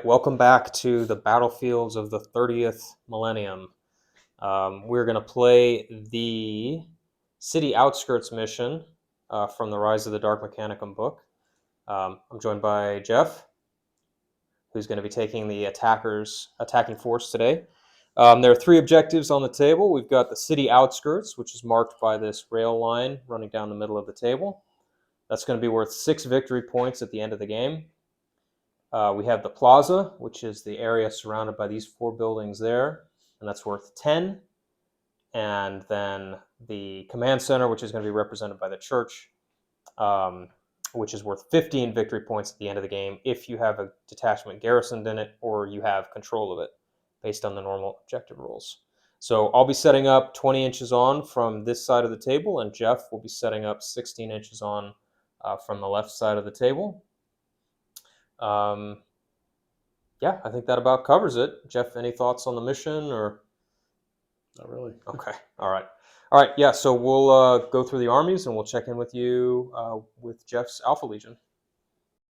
welcome back to the battlefields of the 30th millennium. We're going to play the City Outskirts mission from the Rise of the Dark Mechanicum book. I'm joined by Jeff, who's going to be taking the attacking force today. There are three objectives on the table. We've got the City Outskirts, which is marked by this rail line running down the middle of the table. That's going to be worth 6 victory points at the end of the game. We have the plaza, which is the area surrounded by these 4 buildings there, and that's worth 10. And then the command center, which is going to be represented by the church, which is worth 15 victory points at the end of the game if you have a detachment garrisoned in it or you have control of it, based on the normal objective rules. So I'll be setting up 20 inches on from this side of the table, and Jeff will be setting up 16 inches on from the left side of the table. Yeah, I think that about covers it. Jeff, any thoughts on the mission or? Not really. Okay. All right. Yeah. So we'll go through the armies and we'll check in with you with Jeff's Alpha Legion.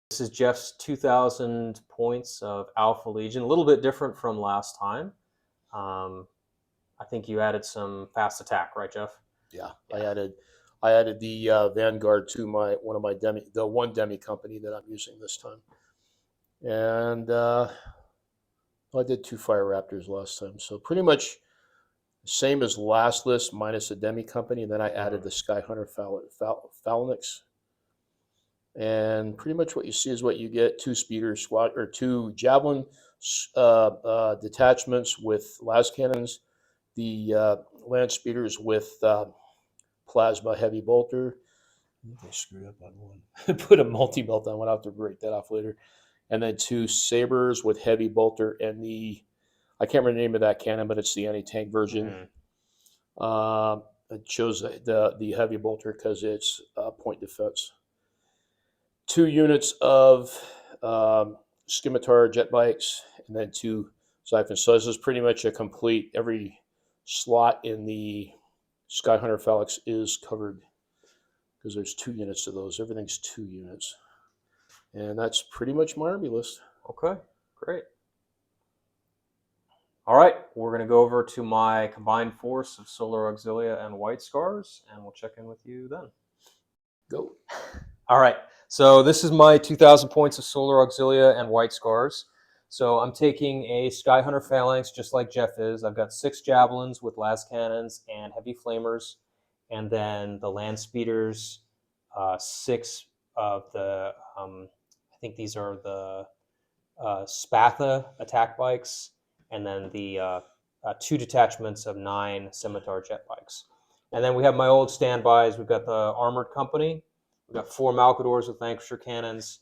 This is Jeff's 2,000 points of Alpha Legion. A little bit different from last time. I think you added some fast attack, right, Jeff? Yeah. I added the Vanguard to the one demi company that I'm using this time. And I did 2 Fire Raptors last time. So pretty much same as last list minus a demi company. And then I added the Sky Hunter Phalanx. And pretty much what you see is what you get: 2 speeder squad or 2 javelin detachments with las cannons, the land speeders with plasma heavy bolter. I screwed up on one. Put a multi-belt on one. I'll have to break that off later. And then 2 sabers with heavy bolter and I can't remember the name of that cannon, but it's the anti-tank version. It chose the heavy bolter because it's point defense. 2 units of scimitar jet bikes, and then 2 siphons. So this is pretty much a complete, every slot in the Sky Hunter Phalanx is covered because there's 2 units of those. Everything's 2 units. And that's pretty much my army list. Okay, great. All right, we're going to go over to my combined force of Solar Auxilia and White Scars, and we'll check in with you then. Go. All right, so this is my 2,000 points of Solar Auxilia and White Scars. So I'm taking a Sky Hunter Phalanx, just like Jeff is. I've got 6 javelins with las cannons and heavy flamers, and then the land speeders, 6 of the, I think these are the Spatha attack bikes, and then the 2 detachments of 9 scimitar jet bikes. And then we have my old standbys. We've got the armored company. We've got 4 Malcadors with Vanquisher cannons,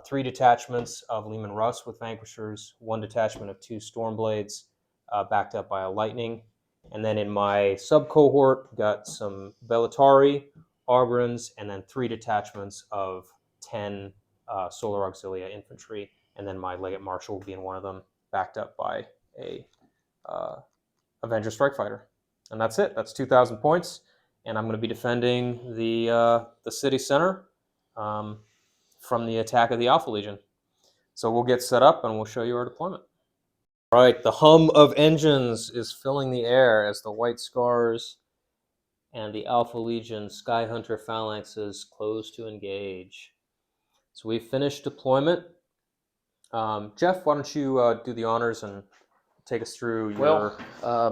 3 detachments of Leman Russ with Vanquishers, 1 detachment of 2 Stormblades, backed up by a Lightning. And then in my sub-cohort, we've got some Bellatori, Argrins, and then 3 detachments of 10 Solar Auxilia infantry. And then my Legate Marshal will be in one of them, backed up by a Avenger Strike Fighter. And that's it. That's 2,000 points. And I'm going to be defending the city center from the attack of the Alpha Legion. So we'll get set up and we'll show you our deployment. All right, the hum of engines is filling the air as the White Scars and the Alpha Legion Sky Hunter Phalanxes close to engage. So we've finished deployment. Jeff, why don't you do the honors and take us through your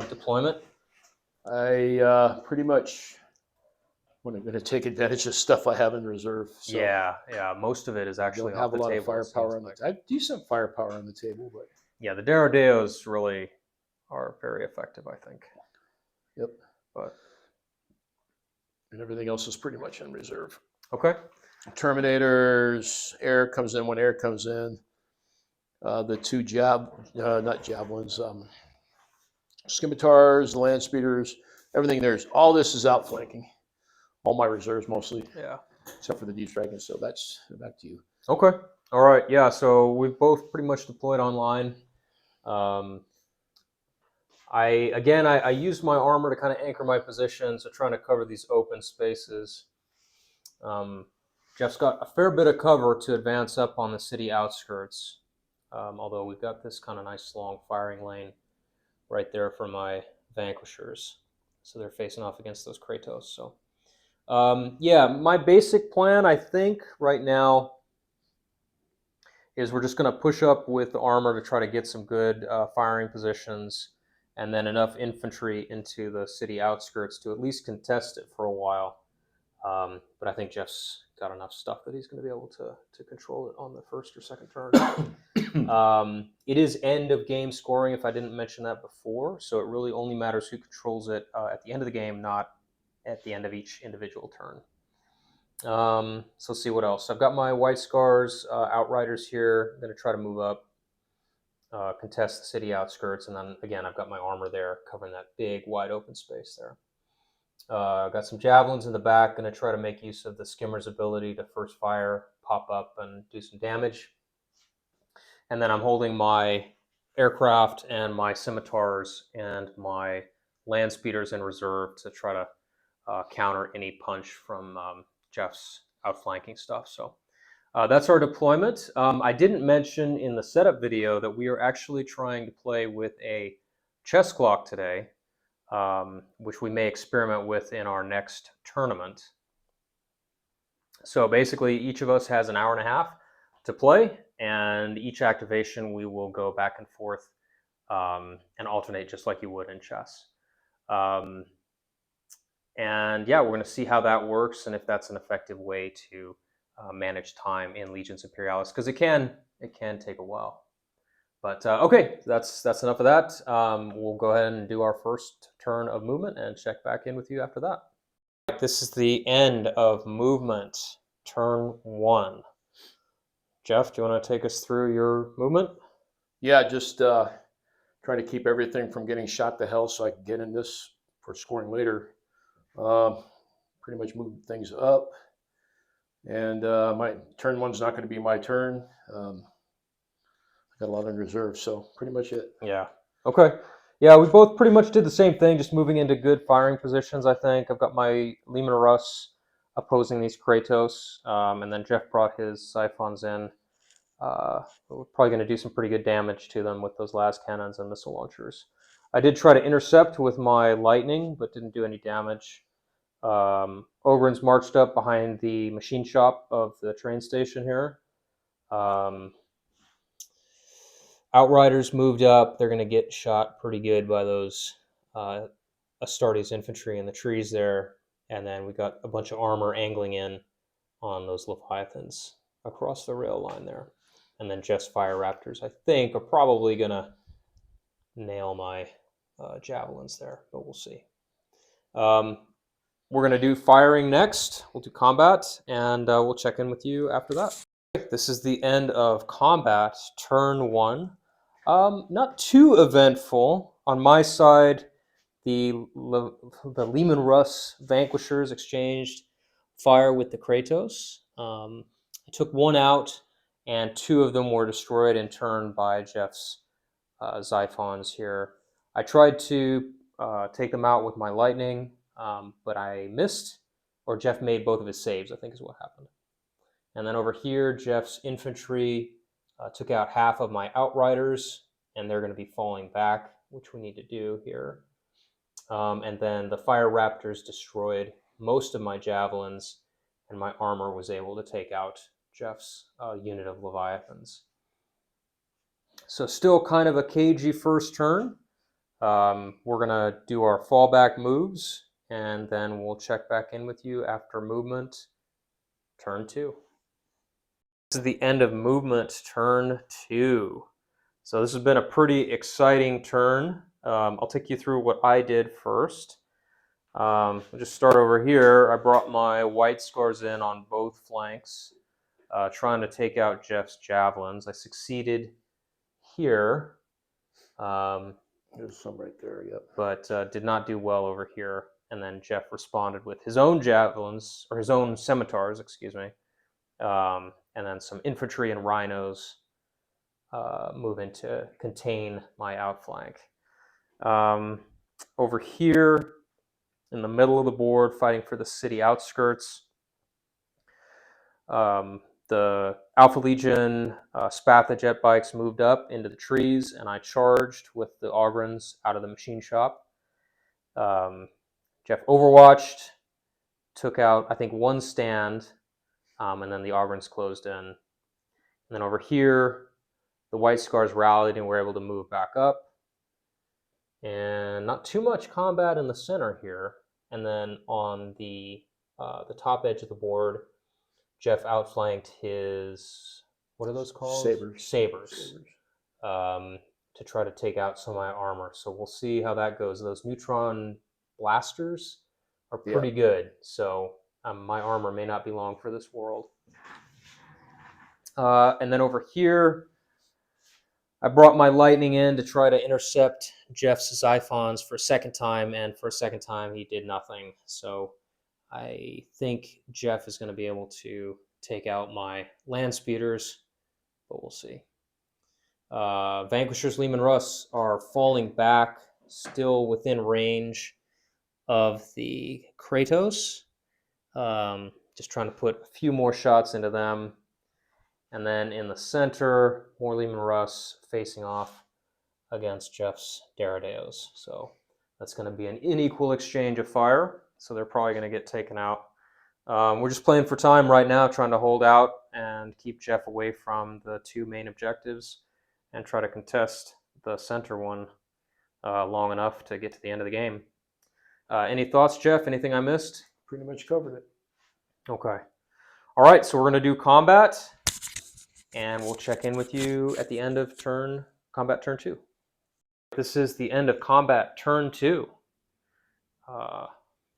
deployment? I pretty much I'm going to take advantage of stuff I have in reserve. So yeah, most of it is actually off the table. I have a lot of firepower on the table. I have decent firepower on the table, but yeah, the Derodeos really are very effective, I think. Yep. And everything else is pretty much in reserve. Okay. Terminators, air comes in when air comes in. The 2 not javelins, scimitars, land speeders, everything there's. All this is outflanking. All my reserves mostly. Yeah. Except for the Deep Dragon. So that's back to you. Okay. All right. Yeah. So we've both pretty much deployed online. I used my armor to kind of anchor my position, so trying to cover these open spaces. Jeff's got a fair bit of cover to advance up on the city outskirts. although we've got this kind of nice long firing lane right there for my vanquishers. So they're facing off against those Kratos. So yeah, my basic plan, I think, right now is we're just going to push up with the armor to try to get some good firing positions, and then enough infantry into the city outskirts to at least contest it for a while. But I think Jeff's got enough stuff that he's going to be able to control it on the first or second turn. It is end of game scoring, if I didn't mention that before, so it really only matters who controls it at the end of the game, not at the end of each individual turn. So let's see what else. I've got my White Scars Outriders here. I'm going to try to move up, contest the city outskirts, and then again, I've got my armor there covering that big wide open space there. I've got some javelins in the back. Going to try to make use of the skimmer's ability to first fire, pop up, and do some damage. And then I'm holding my aircraft and my scimitars and my land speeders in reserve to try to counter any punch from Jeff's outflanking stuff. So that's our deployment. I didn't mention in the setup video that we are actually trying to play with a chess clock today, which we may experiment with in our next tournament. So basically, each of us has an hour and a half to play, and each activation we will go back and forth and alternate just like you would in chess. And yeah, we're going to see how that works and if that's an effective way to manage time in Legions Imperialis, because it can take a while. But okay, that's enough of that. We'll go ahead and do our first turn of movement and check back in with you after that. This is the end of movement, turn 1. Jeff, do you want to take us through your movement? Yeah, just trying to keep everything from getting shot to hell so I can get in this for scoring later. Pretty much move things up. And my turn 1's not going to be my turn. I got a lot in reserve, so pretty much it. Yeah. Okay. Yeah, we both pretty much did the same thing, just moving into good firing positions, I think. I've got my Leman Russ opposing these Kratos, and then Jeff brought his Siphons in. We're probably going to do some pretty good damage to them with those las cannons and missile launchers. I did try to intercept with my lightning, but didn't do any damage. Ogren's marched up behind the machine shop of the train station here. Outriders moved up. They're going to get shot pretty good by those Astartes infantry in the trees there. And then we got a bunch of armor angling in on those Leviathans across the rail line there. And then Jeff's Fire Raptors, I think, are probably going to nail my javelins there, but we'll see. We're going to do firing next. We'll do combat, and we'll check in with you after that. This is the end of combat, turn 1. Not too eventful. On my side, the Leman Russ Vanquishers exchanged fire with the Kratos. I took one out, and 2 of them were destroyed in turn by Jeff's Xiphons here. I tried to take them out with my lightning, but I missed, or Jeff made both of his saves, I think is what happened. And then over here, Jeff's infantry took out half of my Outriders, and they're going to be falling back, which we need to do here. And then the Fire Raptors destroyed most of my javelins, and my armor was able to take out Jeff's unit of Leviathans. So still kind of a cagey first turn. We're going to do our fallback moves, and then we'll check back in with you after movement, turn 2. This is the end of movement, turn 2. So this has been a pretty exciting turn. I'll take you through what I did first. We'll just start over here. I brought my White Scars in on both flanks, trying to take out Jeff's javelins. I succeeded here. There's some right there, yep. But did not do well over here. And then Jeff responded with his own javelins, or his own scimitars, excuse me. And then some infantry and rhinos move in to contain my outflank. Over here, in the middle of the board, fighting for the city outskirts, The Alpha Legion Spatha jet bikes moved up into the trees, and I charged with the Ogrins out of the machine shop. Jeff overwatched, took out, I think, one stand, and then the Ogrins closed in. And then over here, the White Scars rallied and were able to move back up. And not too much combat in the center here. And then on the top edge of the board, Jeff outflanked his, what are those called? Sabers. To try to take out some of my armor. So we'll see how that goes. Those neutron blasters are pretty good. So my armor may not be long for this world. And then over here, I brought my lightning in to try to intercept Jeff's Xiphons for a second time, and for a second time he did nothing. So I think Jeff is going to be able to take out my land speeders, but we'll see. Vanquishers Lehman Russ are falling back, still within range of the Kratos. Just trying to put a few more shots into them. And then in the center, more Lehman Russ facing off against Jeff's Daradeos. So that's going to be an unequal exchange of fire. So they're probably going to get taken out. We're just playing for time right now, trying to hold out and keep Jeff away from the two main objectives and try to contest the center one long enough to get to the end of the game. Any thoughts, Jeff? Anything I missed? Pretty much covered it. Okay. All right, so we're going to do combat, and we'll check in with you at the end of combat turn 2. This is the end of combat turn 2.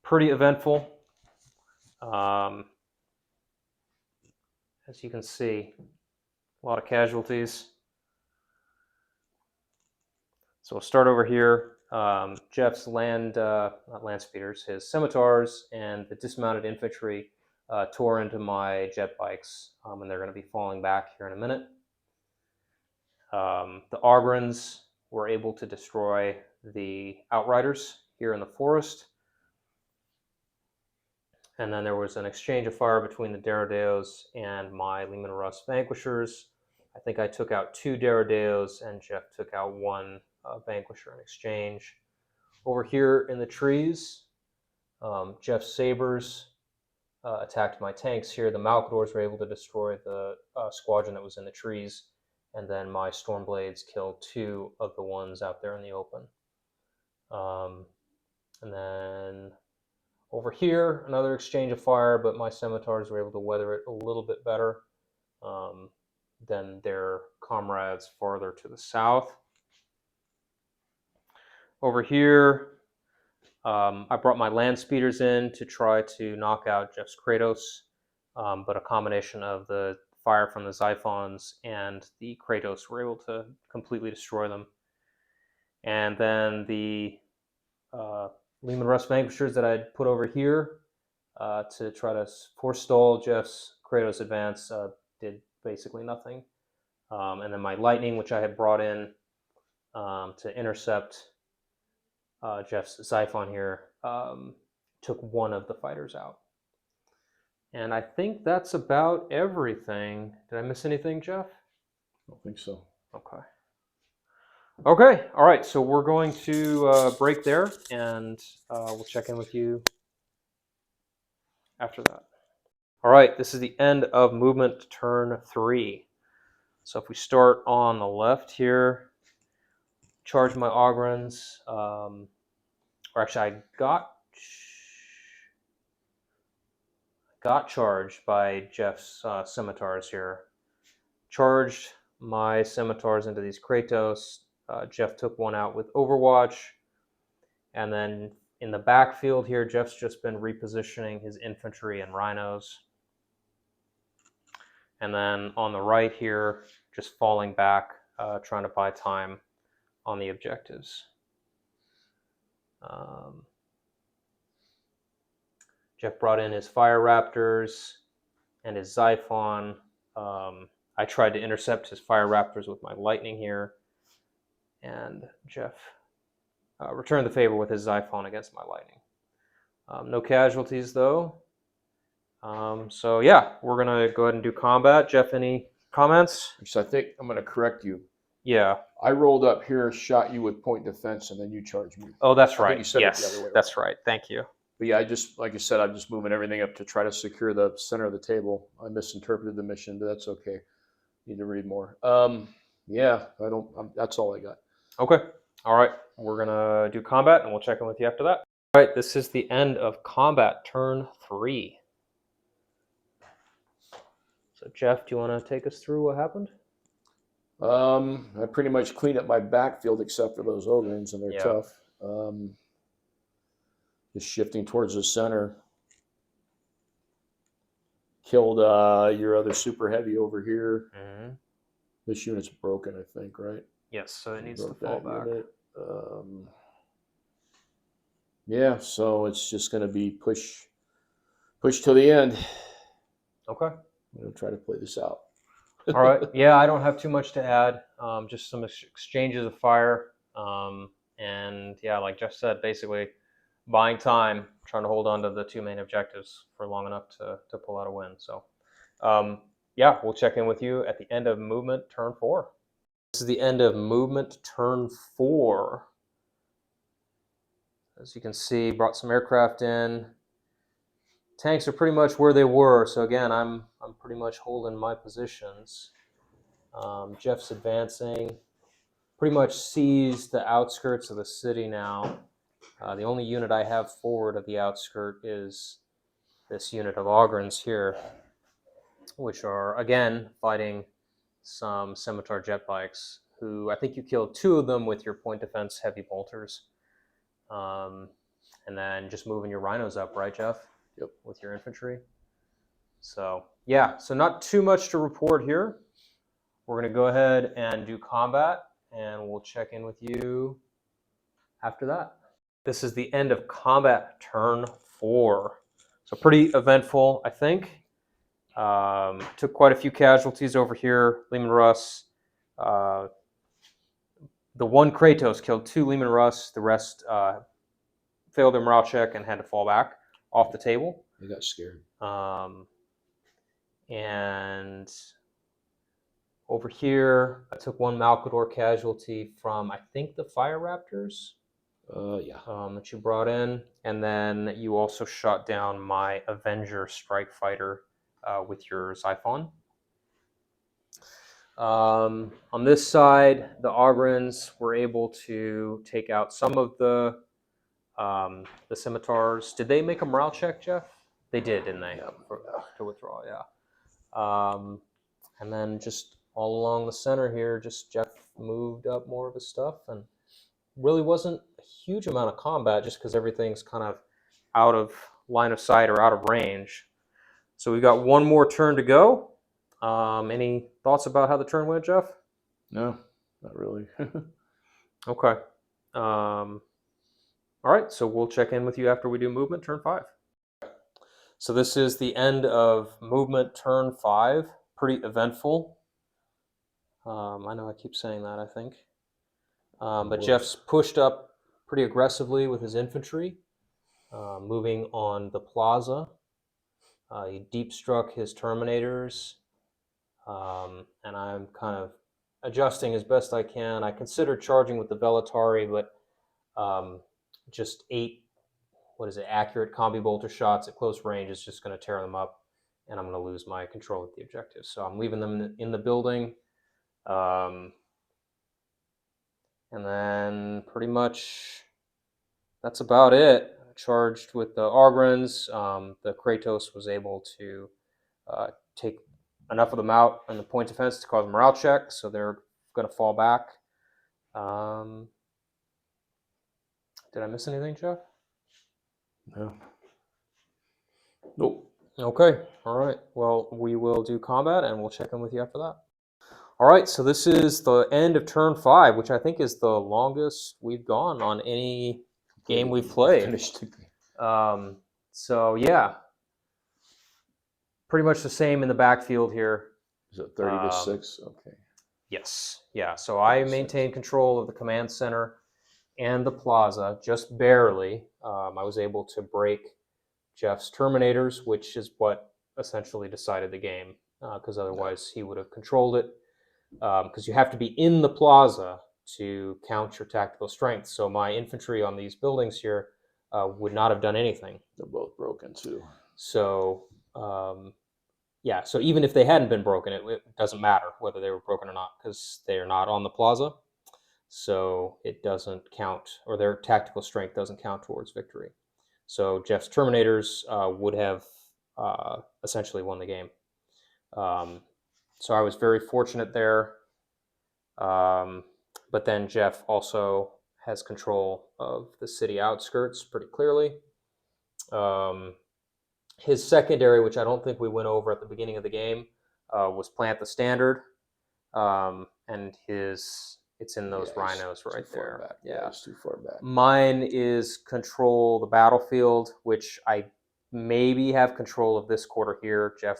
Pretty eventful. As you can see, a lot of casualties. So we'll start over here. Jeff's not land speeders, his scimitars and the dismounted infantry tore into my jet bikes, and they're going to be falling back here in a minute. The Ogrins were able to destroy the Outriders here in the forest. And then there was an exchange of fire between the Daradeos and my Lehman Russ Vanquishers. I think I took out 2 Daradeos, and Jeff took out 1 Vanquisher in exchange. Over here in the trees, Jeff's Sabers attacked my tanks here. The Malcadors were able to destroy the squadron that was in the trees, and then my Stormblades killed 2 of the ones out there in the open. And then over here, another exchange of fire, but my scimitars were able to weather it a little bit better than their comrades farther to the south. Over here, I brought my land speeders in to try to knock out Jeff's Kratos, but a combination of the fire from the Xiphons and the Kratos were able to completely destroy them. And then the Lehman Russ Vanquishers that I'd put over here to try to forestall Jeff's Kratos advance did basically nothing. And then my lightning, which I had brought in to intercept Jeff's Xiphon here, took 1 of the fighters out. And I think that's about everything. Did I miss anything, Jeff? I don't think so. Okay. Okay, all right, so we're going to break there, and we'll check in with you after that. All right, this is the end of movement turn 3. So if we start on the left here, charge my Ogrins, or actually I got charged by Jeff's scimitars here. Charged my scimitars into these Kratos. Jeff took 1 out with Overwatch. And then in the backfield here, Jeff's just been repositioning his infantry and rhinos. And then on the right here, just falling back, trying to buy time on the objectives. Jeff brought in his Fire Raptors and his Xiphon. I tried to intercept his Fire Raptors with my lightning here. And Jeff returned the favor with his Xiphon against my lightning. No casualties, though. So yeah, we're gonna go ahead and do combat. Jeff, any comments? So I think I'm going to correct you. Yeah. I rolled up here, shot you with point defense, and then you charged me. Oh, that's I right. think you said it the other Yes, way that's around. right. Thank you. But yeah, like I said, I'm just moving everything up to try to secure the center of the table. I misinterpreted the mission, but that's okay. Need to read more. Yeah, I don't. That's all I got. Okay. All right. We're gonna do combat, and we'll check in with you after that. All right. This is the end of combat, turn 3. So Jeff, do you want to take us through what happened? I pretty much cleaned up my backfield except for those Ogrins, and they're Yeah. tough. Just shifting towards the center. Killed your other super heavy over here. Mm-hmm. This unit's broken, I think, right? Yes. So it needs to Broke fall that back. unit. Yeah, so it's just going to be push to the end. Okay. I'm going to try to play this out. All right. Yeah, I don't have too much to add. Just some exchanges of fire. And yeah, like Jeff said, basically buying time, trying to hold on to the 2 main objectives for long enough to pull out a win. So yeah, we'll check in with you at the end of movement turn 4. This is the end of movement turn 4. As you can see, brought some aircraft in. Tanks are pretty much where they were. So again, I'm pretty much holding my positions. Jeff's advancing. Pretty much seized the outskirts of the city now. The only unit I have forward of the outskirt is this unit of Ogrins here, which are, again, fighting some Scimitar jet bikes, who I think you killed 2 of them with your point defense heavy bolters. And then just moving your rhinos up, right, Jeff? Yep. With your infantry. So, yeah, so not too much to report here. We're going to go ahead and do combat, and we'll check in with you after that. This is the end of combat, turn 4. So pretty eventful, I think. Took quite a few casualties over here. Lehman Russ. The one Kratos killed 2 Lehman Russ. The rest failed their morale check and had to fall back off the table. They got scared. And over here, I took 1 Malcador casualty from, I think, the Fire Raptors. Yeah. That you brought in. And then you also shot down my Avenger Strike Fighter with your Xiphon. On this side, the Ogrins were able to take out some of the Scimitars. Did they make a morale check, Jeff? They did, didn't they? Yeah. To withdraw, yeah. And then just all along the center here, just Jeff moved up more of his stuff, and really wasn't a huge amount of combat just because everything's kind of out of line of sight or out of range. So we've got 1 more turn to go. Any thoughts about how the turn went, Jeff? No, not really. Okay. All right, so we'll check in with you after we do movement, turn 5. So this is the end of movement, turn 5. Pretty eventful. I know I keep saying that, I think. But Jeff's pushed up pretty aggressively with his infantry, moving on the plaza. He deep struck his Terminators, and I'm kind of adjusting as best I can. I considered charging with the Velatari, but just 8, accurate combi bolter shots at close range is just going to tear them up, and I'm going to lose my control of the objective. So I'm leaving them in the building. And then pretty much that's about it. Charged with the Ogrins. The Kratos was able to take enough of them out in the point defense to cause a morale check, so they're going to fall back. Did I miss anything, Jeff? No. Nope. Okay. All right. Well, we will do combat, and we'll check in with you after that. All right. So this is the end of turn 5, which I think is the longest we've gone on any game we've played. Finished. So yeah, pretty much the same in the backfield here. Is it 30 to 6? Okay. Yes. Yeah. So I maintained control of the command center and the plaza just barely. I was able to break Jeff's Terminators, which is what essentially decided the game, because otherwise he would have controlled it. Because you have to be in the plaza to count your tactical strength. So my infantry on these buildings here would not have done anything. They're both broken too. So yeah, so even if they hadn't been broken, it doesn't matter whether they were broken or not, because they are not on the plaza. So it doesn't count, or their tactical strength doesn't count towards victory. So Jeff's Terminators would have essentially won the game. So I was very fortunate there. But then Jeff also has control of the city outskirts pretty clearly. His secondary, which I don't think we went over at the beginning of the game, was Plant the Standard. And it's in those rhinos right there. Back. Yeah, it's too far back. Mine is control the battlefield, which I maybe have control of this quarter here. Jeff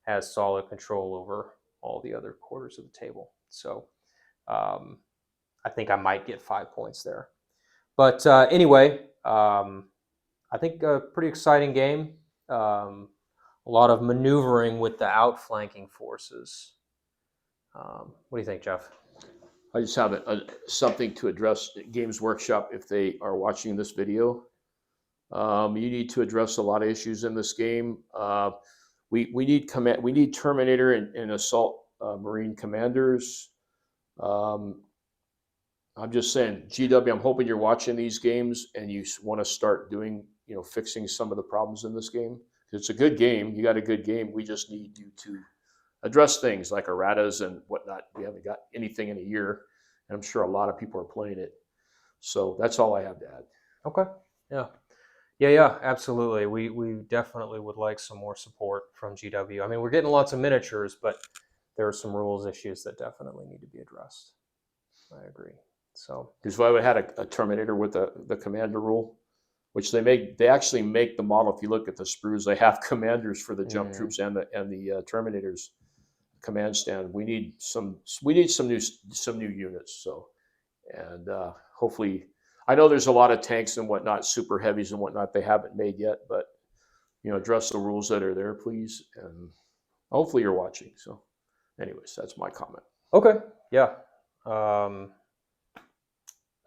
has solid control over all the other quarters of the table. So I think I might get 5 points there. But anyway, I think a pretty exciting game. A lot of maneuvering with the outflanking forces. What do you think, Jeff? I just have something to address Games Workshop if they are watching this video. You need to address a lot of issues in this game. We need Terminator and Assault Marine commanders. I'm just saying, GW, I'm hoping you're watching these games and you want to start doing, fixing some of the problems in this game. It's a good game. You got a good game. We just need you to address things like erratas and whatnot. We haven't got anything in a year, and I'm sure a lot of people are playing it. So that's all I have to add. Okay. Yeah, absolutely. We definitely would like some more support from GW. I mean, we're getting lots of miniatures, but there are some rules issues that definitely need to be addressed. I agree. So because if I would have had a Terminator with the commander rule, which they actually make the model. If you look at the sprues, they have commanders for the jump troops and the Terminators command stand. We need some new units. So, and hopefully, I know there's a lot of tanks and whatnot, super heavies and whatnot they haven't made yet, but address the rules that are there, please. And hopefully you're watching. So, anyways, that's my comment. Okay. Yeah.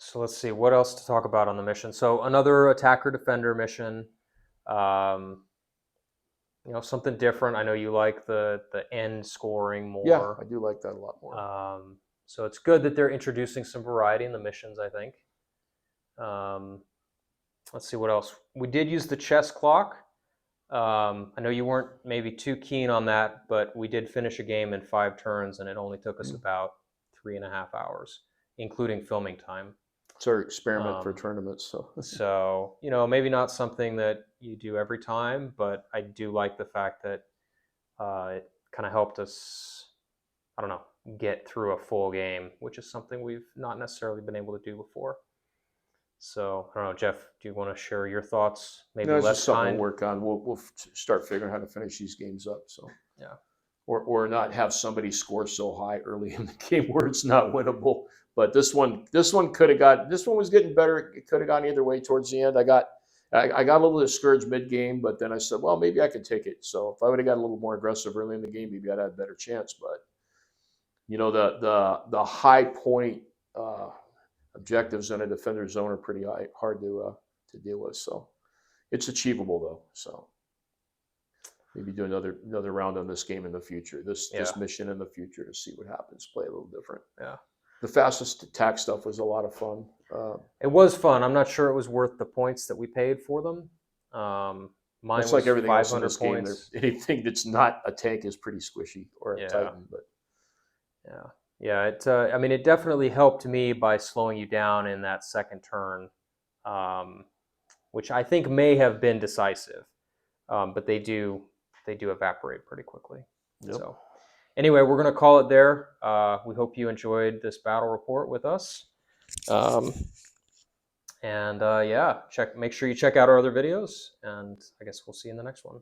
So let's see what else to talk about on the mission. So another attacker defender mission. Something different. I know you like the end scoring more. Yeah, I do like that a lot more. So it's good that they're introducing some variety in the missions, I think. Let's see what else. We did use the chess clock. I know you weren't maybe too keen on that, but we did finish a game in 5 turns, and it only took us about 3.5 hours, including filming time. It's our experiment for tournaments. So, maybe not something that you do every time, but I do like the fact that it kind of helped us, I don't know, get through a full game, which is something we've not necessarily been able to do before. So, I don't know, Jeff, do you want to share your thoughts? Maybe less just something time? to work on. We'll start figuring out how to finish these games up. So, yeah. Or not have somebody score so high early in the game where it's not winnable. But this one was getting better. It could have gone either way towards the end. I got a little discouraged mid-game, but then I said, well, maybe I could take it. So if I would have got a little more aggressive early in the game, maybe I'd have a better chance. But the high point objectives in a defender zone are pretty hard to deal with. So it's achievable though. So maybe do another round on this game in the future. This mission in the future to see what happens. Play a little different. Yeah. The fastest attack stuff was a lot of fun. It was fun. I'm not sure it was worth the points that we paid for them. Mine it's was like everything else in this points. game. Anything that's not a tank is pretty squishy or a Titan. But yeah. It definitely helped me by slowing you down in that second turn, which I think may have been decisive. But they do evaporate pretty quickly. Yep. So. Anyway, we're going to call it there. We hope you enjoyed this battle report with us. Make sure you check out our other videos, and I guess we'll see you in the next one.